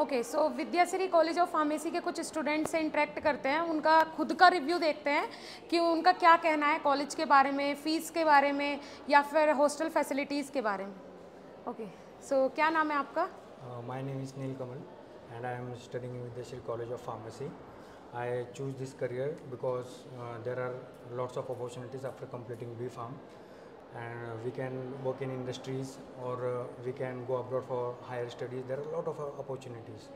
Okay, so Vidyashree college of pharmacy के कुछ student से इंटरेक्ट करते हैं, उनका खुद का रिव्यू देखते हैं कि उनका क्या कहना है कॉलेज के बारे में, फ़ीस के बारे में या फिर हॉस्टल फैसिलिटीज़ के बारे में। ओके, सो क्या नाम है आपका? My name is Neil Kamal and I am studying in Vidyashri College of Pharmacy. I choose this career because there are lots of opportunities after completing B Pharm, and we can work in industries or we can go abroad for higher studies. There are a lot of opportunities.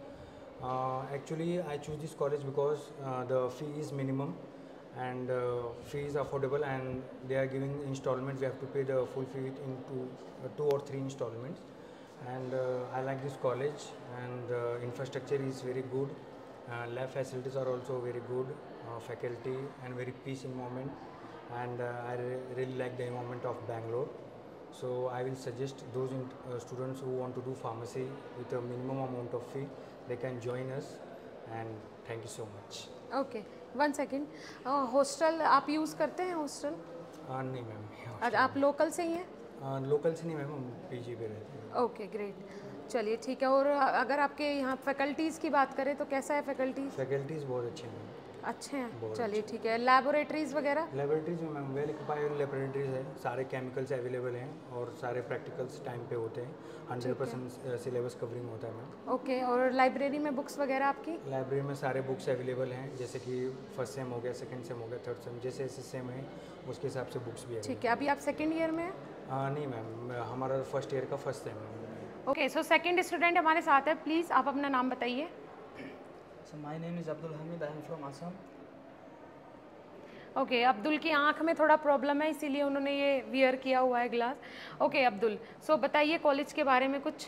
Actually, I choose this college because the fee is minimum and fee is affordable, and they are giving installments. We have to pay the full fee into 2 or 3 installments. And I like this college, and infrastructure is very good. Lab facilities are also very good, faculty and very peace environment, and I really like the environment of Bangalore. So I will suggest those students who want to do pharmacy with a minimum amount of fee, they can join us, and thank you so much. Okay, 1 second. Hostel आप use करते हैं hostel? नहीं ma'am, अच्छा, आप local से ही हैं? Local से नहीं मैम, हम पीजी पे रहते हैं। ओके, ग्रेट, चलिए ठीक है। और अगर आपके यहाँ फैकल्टीज़ की बात करें तो कैसा है फैकल्टीज़? फैकल्टीज़ बहुत अच्छे हैं मैम। अच्छे हैं, चलिए ठीक है। लैबोरेटरीज़ वगैरह? लेबोरेटरीज में मैम वेल एक्वायर्ड लेबोरेटरीज है, सारे केमिकल्स अवेलेबल हैं और सारे प्रैक्टिकल्स टाइम पे होते हैं, 100% सिलेबस कवरिंग होता है मैम। ओके, और लाइब्रेरी में बुक्स वगैरह आपकी? लाइब्रेरी में सारे बुक्स अवेलेबल हैं, जैसे कि फर्स्ट सेम हो गया, सेकंड सेम हो गया, थर्ड सेम, जैसे जैसे सेम है उसके हिसाब से बुक्स भी है। ठीक है, अभी आप सेकेंड ईयर में हैं? नहीं मैम, हमारा फर्स्ट ईयर का फर्स्ट सेम है। ओके, सो सेकेंड स्टूडेंट हमारे साथ है, प्लीज़ आप अपना नाम बताइए। So my name is Abdul Hamid. I am from Assam. Okay, Abdul की आंख में थोड़ा प्रॉब्लम है, इसीलिए उन्होंने ये वियर किया हुआ है ग्लास। ओके अब्दुल, सो बताइए कॉलेज के बारे में कुछ,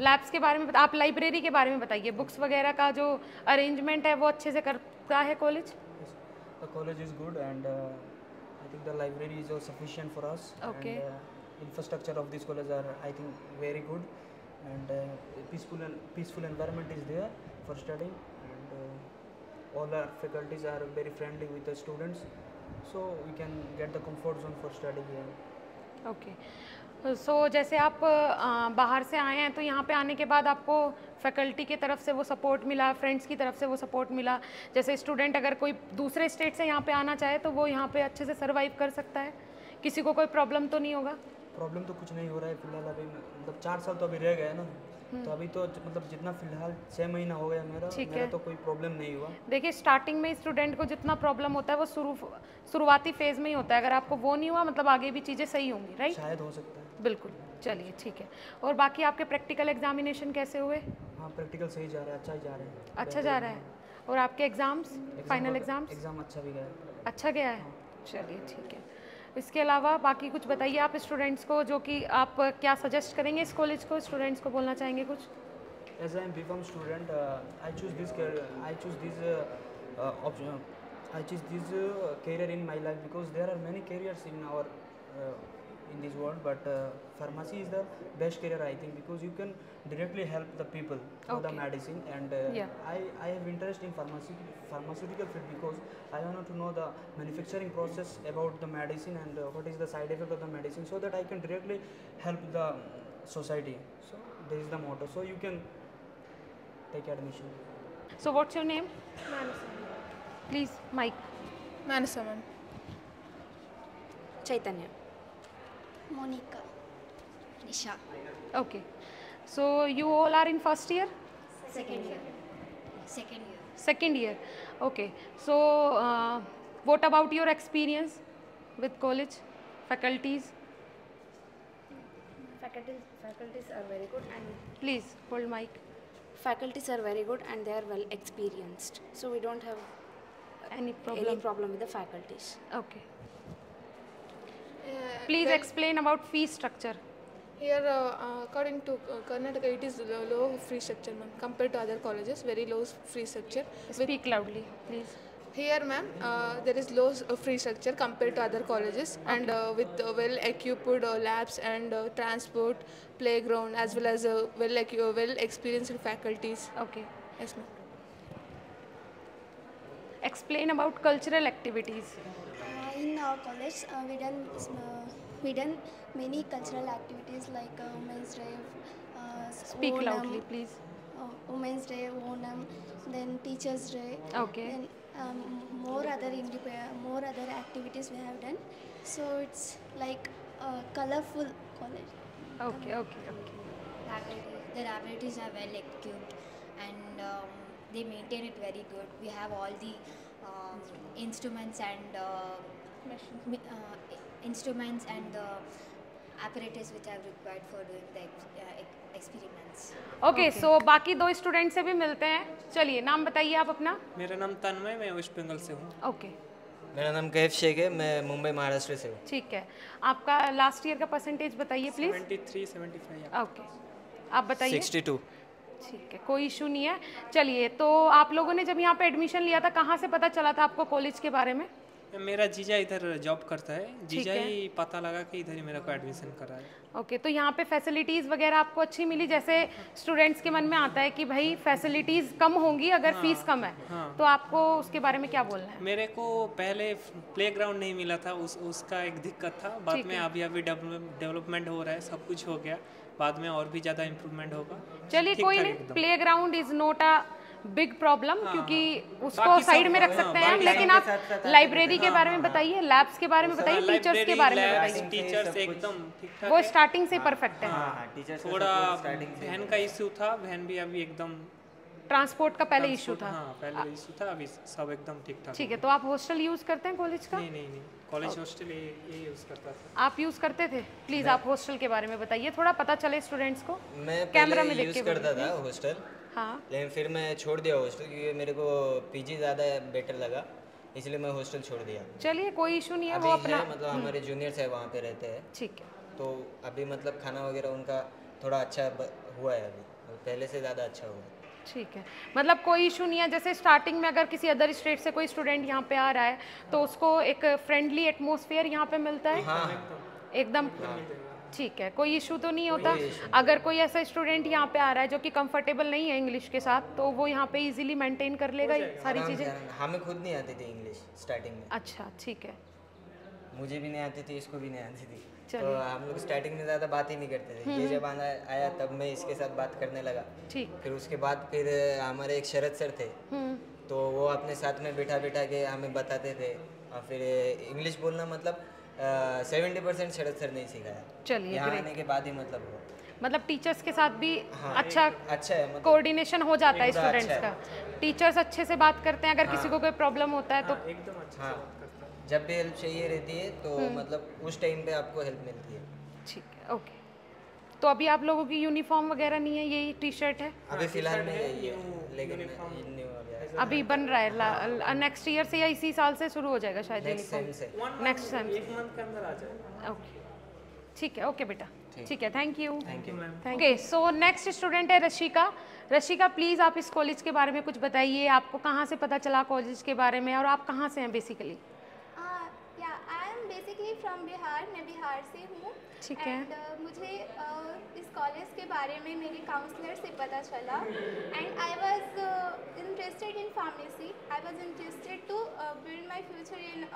लैब्स के बारे में आप लाइब्रेरी के बारे में बताइए, बुक्स वगैरह का जो अरेंजमेंट है वो अच्छे से करता है college? Yes. The college is good, and I think the library is also sufficient for us. Okay. And infrastructure of this college are, I think, very good, and peaceful environment is there for studying, and all our faculties are very friendly with the students, so we can get the comfort zone for studying here. Okay, so जैसे आप बाहर से आए हैं तो यहाँ पे आने के बाद आपको फैकल्टी की तरफ से वो सपोर्ट मिला, फ्रेंड्स की तरफ से वो सपोर्ट मिला, जैसे स्टूडेंट अगर कोई दूसरे स्टेट से यहाँ पे आना चाहे तो वो यहाँ पे अच्छे से सर्वाइव कर सकता है, किसी को कोई प्रॉब्लम तो नहीं होगा? प्रॉब्लम तो कुछ नहीं हो रहा है फिलहाल, अभी मतलब 4 साल तो अभी रह गए ना, तो अभी तो मतलब जितना फिलहाल 6 महीना हो गया मेरा तो कोई प्रॉब्लम नहीं हुआ। देखिए, स्टार्टिंग में स्टूडेंट को जितना प्रॉब्लम होता है वो शुरुआती फेज़ में ही होता है, अगर आपको वो नहीं हुआ मतलब आगे भी चीज़ें सही होंगी, राइट? शायद हो सकता है। बिल्कुल, चलिए ठीक है। और बाकी आपके प्रैक्टिकल एग्जामिनेशन कैसे हुए? हाँ, प्रैक्टिकल सही जा रहा है, अच्छा ही जा रहा है। अच्छा जा रहा है। और आपके एग्ज़ाम्स, फाइनल एग्ज़ाम्स? एग्ज़ाम अच्छा भी गया। अच्छा गया है, चलिए ठीक है। इसके अलावा बाकी कुछ बताइए आप स्टूडेंट्स को, जो कि आप क्या सजेस्ट करेंगे इस कॉलेज को, स्टूडेंट्स को बोलना चाहेंगे कुछ? As I am B.Pharm student, I choose this career. I choose this option. I choose this career in my life because there are many careers in our in this world, but pharmacy is the best career, I think, because you can directly help the people for the medicine, and I have interest in pharmaceutical field because I want to know the manufacturing process about the medicine and what is the side effect of the medicine, so that I can directly help the society. So this is the motto. So you can take admission. So what's your name? Manasa. Please, Mike. Manasa ma'am. Chaitanya. Monica. Nisha. Okay. So you all are in first year? Second year. Second year. Second year. Okay. So what about your experience with college, faculties? Faculties are very good, and Please hold mic. faculties are very good and they are well experienced, so we don't have Any any problem? problem with the faculties. Okay. Please explain about fee structure. Here, according to Karnataka, it is low free structure, ma'am, compared to other colleges. Very low free structure. Speak loudly, please. Here, ma'am, there is low free structure compared to other colleges, and with well-equipped labs and transport, playground, as well as well-experienced faculties. Okay. Yes, ma'am. Explain about cultural activities. In our college, we done many cultural activities like men's rave, Speak Onam, loudly, please. Women's Day, Onam, then Teachers Day. Okay. Then more other activities we have done. So it's like a colorful college. Okay. The laboratories are well equipped and they maintain it very good. We have all the instruments and the apparatus which are required for doing the experiments. Okay so बाकी 2 student से भी मिलते हैं। चलिए नाम बताइए आप अपना। मेरा नाम तन्मय, मैं वेस्ट बंगाल से हूँ। ओके। मेरा नाम कैफ शेख है, मैं मुंबई महाराष्ट्र से हूँ। ठीक है, आपका लास्ट ईयर का परसेंटेज बताइए प्लीज। 73-75। ओके, आप बताइए। 62। ठीक है, कोई इशू नहीं है। चलिए, तो आप लोगों ने जब यहाँ पे एडमिशन लिया था, कहाँ से पता चला था आपको कॉलेज के बारे में? मेरा जीजा इधर जॉब करता है, जीजा ही पता लगा कि इधर ही मेरा को एडमिशन करा है। ओके, तो यहाँ पे फैसिलिटीज़ वगैरह आपको अच्छी मिली? जैसे स्टूडेंट्स के मन में आता है कि भाई फैसिलिटीज़ कम होंगी अगर फीस कम है, तो आपको उसके बारे में क्या बोलना है? मेरे को पहले प्लेग्राउंड नहीं मिला था, उसका एक दिक्कत था। बाद में अभी डेवलपमेंट हो रहा है, सब कुछ हो गया, बाद में और भी ज़्यादा इम्प्रूवमेंट होगा। चलिए कोई नहीं, playground is not a big problem, क्योंकि उसको साइड में रख सकते हैं, लेकिन आप लाइब्रेरी के बारे में बताइए, लैब्स के बारे में बताइए, टीचर्स के बारे में बताइए। टीचर्स एकदम ठीक-ठाक, वो स्टार्टिंग से परफेक्ट है। थोड़ा वैन का इशू था, वैन भी अभी एकदम, ट्रांसपोर्ट का पहले इशू था। हाँ, पहले इशू था, अभी सब एकदम ठीक-ठाक। ठीक है, तो आप हॉस्टल यूज़ करते हैं कॉलेज का? नहीं, कॉलेज हॉस्टल ये यूज़ करता था। आप यूज़ करते थे? प्लीज़ आप हॉस्टल के बारे में बताइए, थोड़ा पता चले स्टूडेंट्स को। मैं कैमरा में देख के यूज़ करता था हॉस्टल, हाँ, लेकिन फिर मैं छोड़ दिया हॉस्टल, क्योंकि मेरे को पीजी ज़्यादा बेटर लगा, इसलिए मैं हॉस्टल छोड़ दिया। चलिए कोई इशू नहीं है, अभी वो अपना मतलब हमारे जूनियर्स है वहाँ पे रहते हैं। ठीक है, तो अभी मतलब खाना वगैरह उनका थोड़ा अच्छा हुआ है, अभी पहले से ज़्यादा अच्छा हुआ है। ठीक है, मतलब कोई इशू नहीं है। जैसे स्टार्टिंग में अगर किसी अदर स्टेट से कोई स्टूडेंट यहाँ पे आ रहा है, तो उसको एक फ्रेंडली एटमॉस्फेयर यहाँ पे मिलता है। हाँ, एकदम ठीक है, कोई इशू तो नहीं होता। अगर कोई ऐसा स्टूडेंट यहाँ पे आ रहा है जो कि कंफर्टेबल नहीं है इंग्लिश के साथ, तो वो यहाँ पे इजीली मेंटेन कर लेगा ये सारी चीज़ें। हमें खुद नहीं आती थी इंग्लिश स्टार्टिंग में। अच्छा, ठीक है, मुझे भी नहीं आती थी, इसको भी नहीं आती थी, तो हम लोग स्टार्टिंग में ज़्यादा बात ही नहीं करते थे। ये जब आया तब मैं इसके साथ बात करने लगा। ठीक। फिर उसके बाद फिर हमारे एक शरद सर थे, तो वो अपने साथ में बिठा के हमें बताते थे, और फिर इंग्लिश बोलना मतलब 70% शरद सर नहीं सिखाया। चलिए, यहाँ आने के बाद ही मतलब टीचर्स के साथ भी अच्छा है, मतलब कोऑर्डिनेशन हो जाता है स्टूडेंट्स का। टीचर्स अच्छे से बात करते हैं, अगर किसी को कोई प्रॉब्लम होता है तो एकदम अच्छा से बात करता है। जब भी हेल्प चाहिए रहती है तो मतलब उस टाइम पे आपको हेल्प मिलती है। ठीक है, ओके। तो अभी आप लोगों की यूनिफॉर्म वगैरह नहीं है, यही टी शर्ट है अभी फिलहाल में यही है, लेकिन अभी बन रहा है। नेक्स्ट ईयर से या इसी साल से शुरू हो जाएगा शायद नेक्स्ट सेम से। नेक्स्ट सेम, एक मंथ के अंदर आ जाए। ओके, ठीक है, ओके बेटा, ठीक है, thank you ma'am. Okay, so next student है रशिका। रशिका, प्लीज़ आप इस कॉलेज के बारे में कुछ बताइए, आपको कहाँ से पता चला कॉलेज के बारे में, और आप कहाँ से हैं basically? I am basically from Bihar, मैं बिहार से हूँ। ठीक है। मुझे इस कॉलेज के बारे में मेरे काउंसलर से पता चला, and I was interested in pharmacy. I was interested to build my future in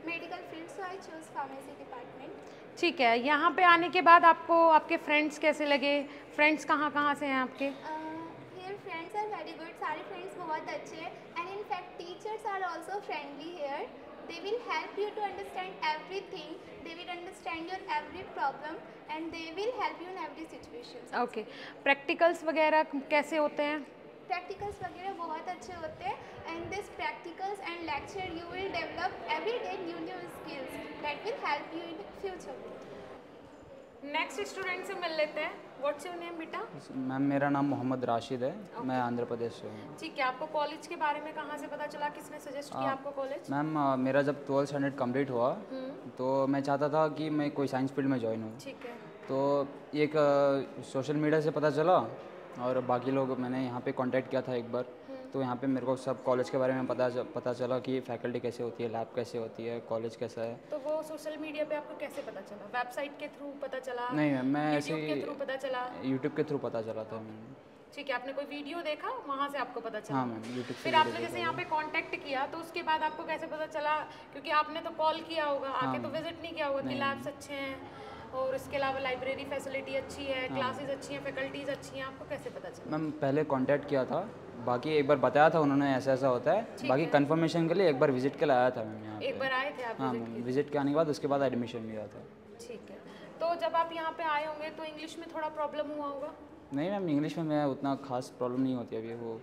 medical field, so I choose pharmacy department. ठीक है, यहाँ पे आने के बाद आपको आपके फ्रेंड्स कैसे लगे? फ्रेंड्स कहाँ से हैं आपके? Here friends are very good, सारे फ्रेंड्स बहुत अच्छे हैं, and in fact teachers are also friendly here. They will help you to understand everything. They will understand your every problem, and they will help you in every situation. Okay, practicals वगैरह कैसे होते हैं? Practicals वगैरह बहुत अच्छे होते हैं, and this practicals and lecture you will develop every day new skills that will help you in future. Next student से मिल लेते हैं। व्हाट्स योर नेम बेटा? मैम मेरा नाम मोहम्मद राशिद है, मैं आंध्र प्रदेश से हूँ। ठीक है, आपको कॉलेज के बारे में कहाँ से पता चला, किसने सजेस्ट किया आपको कॉलेज? मैम मेरा जब 12th स्टैंडर्ड कंप्लीट हुआ तो मैं चाहता था कि मैं कोई साइंस फील्ड में ज्वाइन हूँ। ठीक है। तो एक सोशल मीडिया से पता चला, और बाकी लोग मैंने यहाँ पे कांटेक्ट किया था एक बार, तो यहाँ पे मेरे को सब कॉलेज के बारे में पता चला कि फैकल्टी कैसे होती है, लैब कैसे होती है, कॉलेज कैसा है। तो वो सोशल मीडिया पे आपको कैसे पता चला? वेबसाइट के थ्रू पता चला? नहीं मैम, मैं ऐसे यूट्यूब के थ्रू पता चला? यूट्यूब के थ्रू पता चला था मैंने। ठीक है, आपने कोई वीडियो देखा, वहाँ से आपको पता चला? हाँ मैम, यूट्यूब से। फिर आपने जैसे यहाँ पे कांटेक्ट किया, तो उसके बाद आपको कैसे पता चला? क्योंकि आपने तो कॉल किया होगा, आके तो विजिट नहीं किया होगा कि लैब्स अच्छे हैं, और इसके अलावा लाइब्रेरी फैसिलिटी अच्छी है, क्लासेस अच्छी हैं, फैकल्टीज़ अच्छी हैं, आपको कैसे पता चला? मैम पहले कांटेक्ट किया था, बाकी एक बार बताया था उन्होंने ऐसा ऐसा होता है, बाकी कंफर्मेशन के लिए एक बार विजिट के लिए आया था मैम यहाँ पे। एक बार आए थे आप? हाँ मैम, विजिट के आने के बाद उसके बाद एडमिशन लिया था। ठीक है, तो जब आप यहाँ पे आए होंगे तो इंग्लिश में थोड़ा प्रॉब्लम हुआ होगा? नहीं मैम, इंग्लिश में मैं उतना खास प्रॉब्लम नहीं होती अभी, वो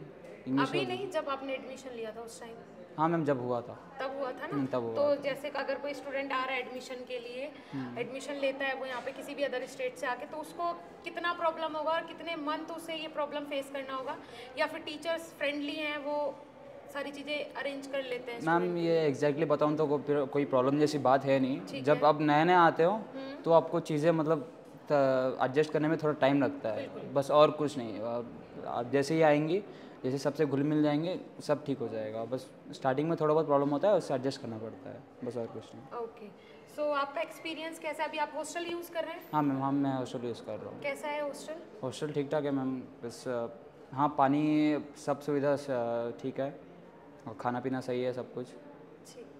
इंग्लिश अभी नहीं, जब आपने एडमिशन लिया था उस टाइम? हाँ मैम, जब हुआ था तब हुआ था ना? तब हुआ। तो जैसे कि अगर कोई स्टूडेंट आ रहा है एडमिशन के लिए, एडमिशन लेता है वो यहाँ पे किसी भी अदर स्टेट से आके, तो उसको कितना प्रॉब्लम होगा और कितने मंथ उसे ये प्रॉब्लम फेस करना होगा, या फिर टीचर्स फ्रेंडली हैं, वो सारी चीज़ें अरेंज कर लेते हैं? मैम ये एग्जैक्टली बताऊँ तो कोई प्रॉब्लम जैसी बात है नहीं। जब आप नए नए आते हो तो आपको चीज़ें मतलब एडजस्ट करने में थोड़ा टाइम लगता है, बस और कुछ नहीं। आप जैसे ही आएंगी, जैसे सबसे घुल मिल जाएंगे, सब ठीक हो जाएगा। बस स्टार्टिंग में थोड़ा बहुत प्रॉब्लम होता है, उससे एडजस्ट करना पड़ता है, बस और कुछ नहीं। ओके, सो आपका एक्सपीरियंस कैसा है? अभी आप हॉस्टल यूज़ कर रहे हैं? हाँ मैम, मैं हॉस्टल यूज़ कर रहा हूँ। कैसा है हॉस्टल? हॉस्टल ठीक ठाक है मैम, बस हाँ पानी सब सुविधा ठीक है और खाना पीना सही है, सब कुछ ठीक।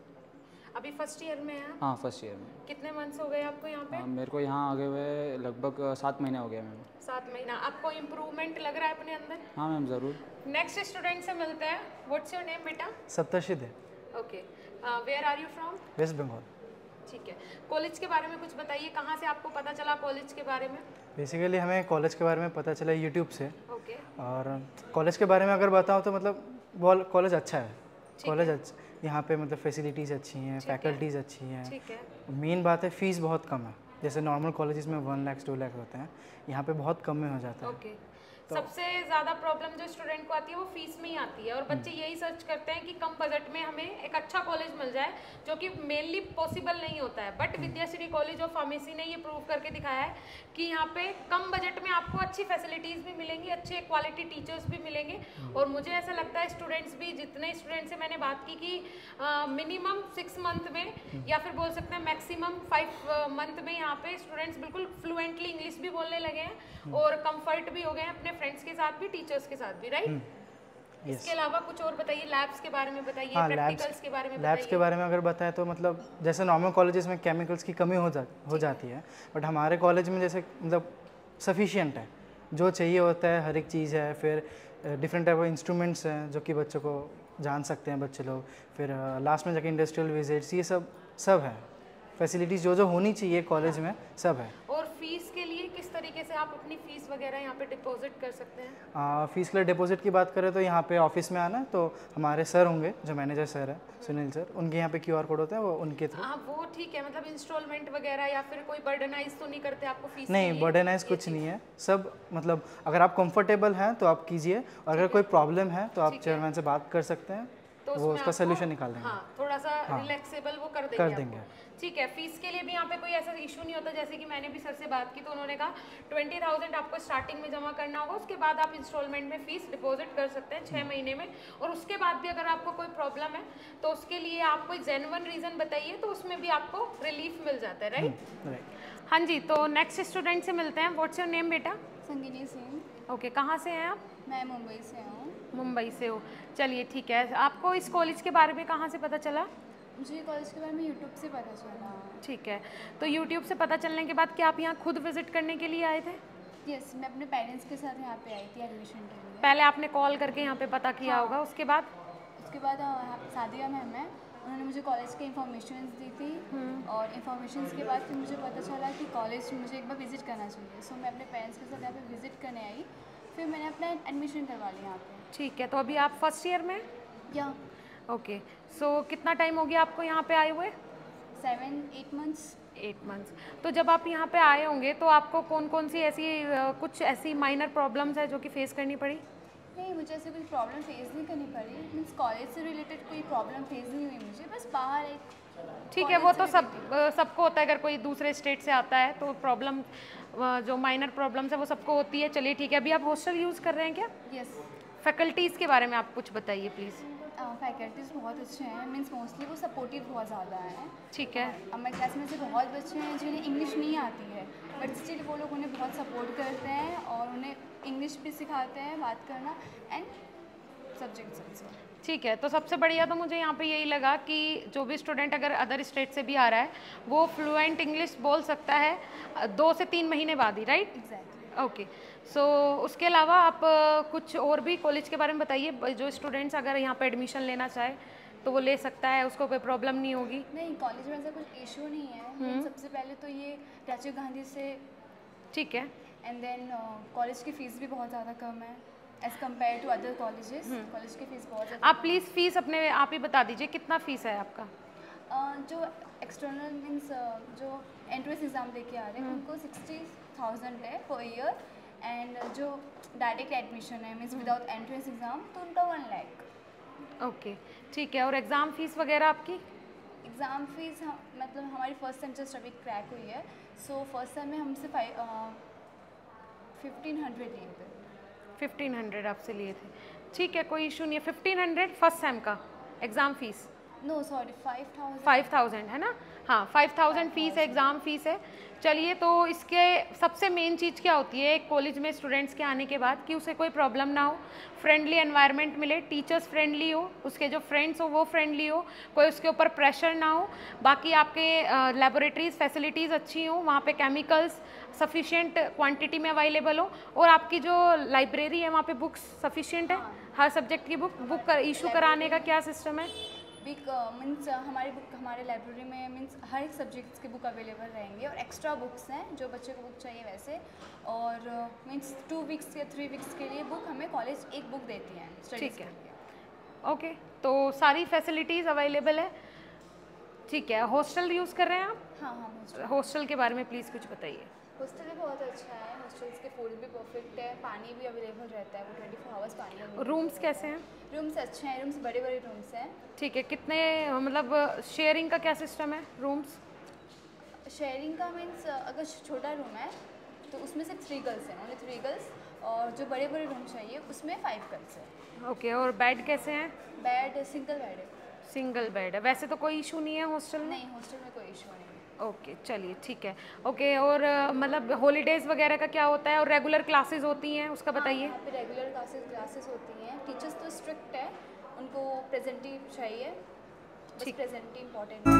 अभी फर्स्ट ईयर में है? हाँ फर्स्ट ईयर में। कितने मंथ्स हो गए आपको यहाँ पे? मेरे को यहाँ आगे हुए लगभग 7 महीने हो गए मैम। 7 महीना। आपको इम्प्रूवमेंट लग रहा है अपने अंदर? हाँ मैम ज़रूर। नेक्स्ट स्टूडेंट से मिलते हैं। व्हाट्स योर नेम बेटा? सप्तर्षित है। Okay, where are you from? West Bengal. ठीक है, कॉलेज के बारे में कुछ बताइए, कहाँ से आपको पता चला कॉलेज के बारे में? बेसिकली हमें कॉलेज के बारे में पता चला यूट्यूब से। ओके। और कॉलेज के बारे में अगर बताऊँ तो मतलब कॉलेज अच्छा है, कॉलेज अच्छा, यहाँ पे मतलब फैसिलिटीज़ अच्छी हैं, फैकल्टीज़ अच्छी हैं। मेन बात है फ़ीस बहुत कम है, जैसे नॉर्मल कॉलेजेस में 1 लाख 2 लाख होते हैं, यहाँ पे बहुत कम में हो जाता है। तो सबसे ज़्यादा प्रॉब्लम जो स्टूडेंट को आती है वो फीस में ही आती है, और बच्चे यही सर्च करते हैं कि कम बजट में हमें एक अच्छा कॉलेज मिल जाए, जो कि मेनली पॉसिबल नहीं होता है। But Vidyashree college of pharmacy ने ये प्रूव करके दिखाया है कि यहाँ पे कम बजट में आपको अच्छी फैसिलिटीज़ भी मिलेंगी, अच्छे क्वालिटी टीचर्स भी मिलेंगे। और मुझे ऐसा लगता है स्टूडेंट्स भी, जितने स्टूडेंट से मैंने बात की कि मिनिमम 6 मंथ में या फिर बोल सकते हैं मैक्सिमम 5 मंथ में यहाँ पे स्टूडेंट्स बिल्कुल फ्लुएंटली इंग्लिश भी बोलने लगे हैं और कंफर्ट भी हो गए हैं अपने फ्रेंड्स के साथ भी, टीचर्स के साथ भी, राइट? इसके अलावा कुछ और बताइए, लैब्स के बारे में बताइए, प्रैक्टिकल्स के बारे में बताइए। लैब्स के बारे में अगर बताएं तो मतलब जैसे नॉर्मल कॉलेजेस में केमिकल्स की कमी हो जाती है, बट हमारे कॉलेज में जैसे मतलब सफिशिएंट है, जो चाहिए होता है हर एक चीज़ है। फिर डिफरेंट टाइप ऑफ इंस्ट्रूमेंट्स हैं जो कि बच्चों को जान सकते हैं बच्चे लोग। फिर लास्ट में जाके इंडस्ट्रियल विजिट्स, ये सब है, फैसिलिटीज़ जो होनी चाहिए कॉलेज में सब है। और फीस के लिए किस तरीके से आप अपनी फ़ीस वगैरह यहाँ पे डिपॉजिट कर सकते हैं? फ़ीस के लिए डिपॉजिट की बात करें तो यहाँ पे ऑफिस में आना, तो हमारे सर होंगे जो मैनेजर सर है सुनील सर, उनके यहाँ पे QR कोड होता है, वो उनके थ्रू। हाँ वो ठीक है, मतलब इंस्टॉलमेंट वगैरह या फिर कोई बर्डनाइज तो नहीं करते आपको फीस? नहीं, बर्डनाइज कुछ नहीं है, सब मतलब अगर आप कंफर्टेबल हैं तो आप कीजिए, और अगर कोई प्रॉब्लम है तो आप चेयरमैन से बात कर सकते हैं, तो वो उसका सोल्यूशन निकाल देंगे। हाँ, थोड़ा सा रिलैक्सेबल वो कर देंगे। ठीक है, फीस के लिए भी यहाँ पे कोई ऐसा इशू नहीं होता। जैसे कि मैंने भी सर से बात की तो उन्होंने कहा 20,000 आपको स्टार्टिंग में जमा करना होगा, उसके बाद आप इंस्टॉलमेंट में फीस डिपॉजिट कर सकते हैं 6 महीने में, और उसके बाद भी अगर आपको कोई प्रॉब्लम है तो उसके लिए आप कोई जेन्युइन रीज़न बताइए, तो उसमें भी आपको रिलीफ मिल जाता है, राइट? हाँ जी, तो नेक्स्ट स्टूडेंट से मिलते हैं। व्हाट्स योर नेम बेटा? संगिनी सिंह। ओके, कहाँ से हैं आप? मैं मुंबई से हूँ। मुंबई से हो, चलिए ठीक है। आपको इस कॉलेज के बारे में कहाँ से पता चला? मुझे कॉलेज के बारे में यूट्यूब से पता चला। ठीक है, तो यूट्यूब से पता चलने के बाद क्या आप यहाँ खुद विजिट करने के लिए आए थे? यस, मैं अपने पेरेंट्स के साथ यहाँ पे आई थी एडमिशन के लिए। पहले आपने कॉल करके यहाँ पे पता किया होगा, उसके बाद? उसके बाद यहाँ पे सादिया मैम है, उन्होंने मुझे कॉलेज के इन्फॉर्मेशन दी थी, और इन्फॉर्मेशन के बाद फिर मुझे पता चला कि कॉलेज मुझे एक बार विजिट करना चाहिए। सो मैं अपने पेरेंट्स के साथ यहाँ पे विजिट करने आई, फिर मैंने अपना एडमिशन करवा लिया यहाँ पे। ठीक है, तो अभी आप फर्स्ट ईयर में? या ओके, सो कितना टाइम हो गया आपको यहाँ पे आए हुए? 7-8 मंथ्स। 8 मंथ्स। तो जब आप यहाँ पे आए होंगे तो आपको कौन कौन सी ऐसी कुछ ऐसी माइनर प्रॉब्लम्स है जो कि फेस करनी पड़ी? नहीं, मुझे ऐसे कोई प्रॉब्लम फेस नहीं करनी पड़ी, मीन्स कॉलेज से रिलेटेड कोई प्रॉब्लम फेस नहीं हुई मुझे, बस बाहर एक। ठीक है, वो तो सबको होता है, अगर कोई दूसरे स्टेट से आता है तो प्रॉब्लम, जो माइनर प्रॉब्लम्स है वो सबको होती है। चलिए ठीक है, अभी आप हॉस्टल यूज़ कर रहे हैं क्या? यस। फैकल्टीज़ के बारे में आप कुछ बताइए प्लीज़। फैकल्टीज़ बहुत अच्छे हैं, मीन्स मोस्टली वो सपोर्टिव बहुत ज़्यादा हैं। ठीक है। हमारे क्लास में से बहुत बच्चे हैं जिन्हें इंग्लिश नहीं आती है, बट स्टिल वो लोग उन्हें बहुत सपोर्ट करते हैं और उन्हें इंग्लिश भी सिखाते हैं बात करना, एंड subjects also. ठीक है, तो सबसे बढ़िया तो मुझे यहाँ पे यही लगा कि जो भी स्टूडेंट अगर अदर स्टेट से भी आ रहा है वो फ्लुएंट इंग्लिश बोल सकता है 2 से 3 महीने बाद ही, राइट? Exactly. ओके, सो उसके अलावा आप कुछ और भी कॉलेज के बारे में बताइए। जो स्टूडेंट्स अगर यहाँ पे एडमिशन लेना चाहे तो वो ले सकता है, उसको कोई प्रॉब्लम नहीं होगी? नहीं, कॉलेज में ऐसा कुछ इशू नहीं है। सबसे पहले तो ये राजीव गांधी से, ठीक है, एंड देन कॉलेज की फ़ीस भी बहुत ज़्यादा कम है as compared to other colleges. College की फ़ीस बहुत ज़्यादा। आप प्लीज़ फ़ीस अपने आप ही बता दीजिए, कितना फ़ीस है आपका? जो एक्सटर्नल मीन्स जो एंट्रेंस एग्ज़ाम दे के आ रहे हैं उनको 60,000 है पर ईयर, एंड जो डायरेक्ट एडमिशन है मीन्स विदाउट एंट्रेंस एग्ज़ाम तो उनका 1 लाख। ओके, ठीक है। और एग्ज़ाम फ़ीस वगैरह आपकी? एग्ज़ाम फ़ीस मतलब हमारी फर्स्ट सेम जस्ट अभी क्रैक हुई है, सो फर्स्ट सेम में हमसे 1500 लिए थे। 1500 आपसे लिए थे, ठीक है, कोई इशू नहीं है। 1500 फर्स्ट सेम का एग्ज़ाम फ़ीस? No sorry, 5000। 5000 है ना? हाँ, 5000 फ़ीस है, एग्ज़ाम फ़ीस है। चलिए, तो इसके सबसे मेन चीज़ क्या होती है एक कॉलेज में स्टूडेंट्स के आने के बाद? कि उसे कोई प्रॉब्लम ना हो, फ्रेंडली एनवायरनमेंट मिले, टीचर्स फ्रेंडली हो, उसके जो फ्रेंड्स हो वो फ्रेंडली हो, कोई उसके ऊपर प्रेशर ना हो, बाकी आपके लेबोरेटरीज फैसिलिटीज़ अच्छी हो, वहाँ पे केमिकल्स सफिशिएंट क्वांटिटी में अवेलेबल हो, और आपकी जो लाइब्रेरी है वहाँ पे बुक्स सफिशिएंट है, हर सब्जेक्ट की बुक इशू कराने का क्या सिस्टम है? मीन्स हमारे लाइब्रेरी में मीन्स हर एक सब्जेक्ट्स की बुक अवेलेबल रहेंगे, और एक्स्ट्रा बुक्स हैं जो बच्चे को बुक चाहिए वैसे, और मीन्स 2 वीक्स या 3 वीक्स के लिए बुक हमें कॉलेज एक बुक देती है स्टडीज़ के लिए। ओके, तो सारी फैसिलिटीज़ अवेलेबल है, ठीक है। हॉस्टल यूज़ कर रहे हैं आप? हाँ, हॉस्टल के बारे में प्लीज़ कुछ बताइए। हॉस्टल भी बहुत अच्छा है, हॉस्टल्स के फूड भी परफेक्ट है, पानी भी अवेलेबल रहता है, वो 24 आवर्स पानी अवेलेबल। रूम्स कैसे हैं? रूम्स अच्छे हैं, रूम्स बड़े बड़े रूम्स हैं। ठीक है, कितने मतलब शेयरिंग का क्या सिस्टम है रूम्स? शेयरिंग का मीन्स अगर छोटा रूम है तो उसमें सिर्फ 3 गर्ल्स हैं, ओनली 3 गर्ल्स, और जो बड़े बड़े रूम चाहिए उसमें 5 गर्ल्स हैं। ओके, और बेड कैसे हैं? बेड सिंगल बेड है। सिंगल बेड है, वैसे तो कोई इशू नहीं है हॉस्टल में? नहीं, हॉस्टल में कोई इशू नहीं है। ओके, चलिए ठीक है। ओके, और मतलब हॉलीडेज़ वगैरह का क्या होता है, और रेगुलर क्लासेस होती हैं उसका बताइए। यहाँ पे रेगुलर क्लासेस होती हैं, टीचर्स तो स्ट्रिक्ट है, उनको प्रेजेंटी चाहिए, बस प्रेजेंटी इम्पोर्टेंट है।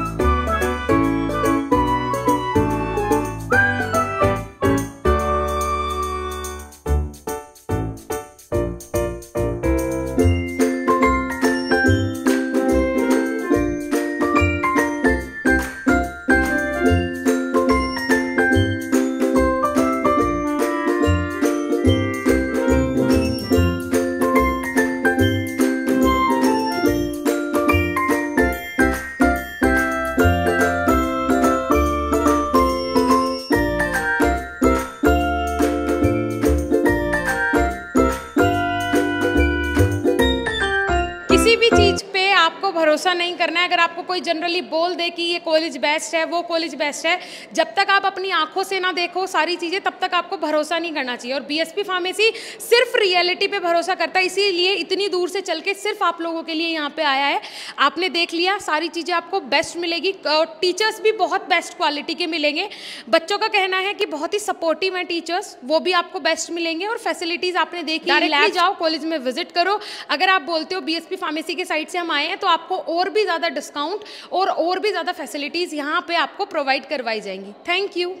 भरोसा नहीं करना है। अगर आपको कोई जनरली बोल दे कि ये कॉलेज बेस्ट है, वो कॉलेज बेस्ट है, जब तक आप अपनी आंखों से ना देखो सारी चीज़ें, तब तक आपको भरोसा नहीं करना चाहिए। और बीएसपी फार्मेसी सिर्फ रियलिटी पे भरोसा करता है, इसीलिए इतनी दूर से चल के सिर्फ आप लोगों के लिए यहाँ पे आया है। आपने देख लिया, सारी चीज़ें आपको बेस्ट मिलेगी, टीचर्स भी बहुत बेस्ट क्वालिटी के मिलेंगे। बच्चों का कहना है कि बहुत ही सपोर्टिव हैं टीचर्स, वो भी आपको बेस्ट मिलेंगे। और फैसिलिटीज़ आपने देखी, डायरेक्टली जाओ कॉलेज में विजिट करो। अगर आप बोलते हो बीएसपी फार्मेसी के साइड से हम आए हैं, तो आपको और भी ज़्यादा डिस्काउंट और भी ज़्यादा फैसिलिटीज़ यहाँ पे आपको प्रोवाइड करवाई जाएंगी। Thank you.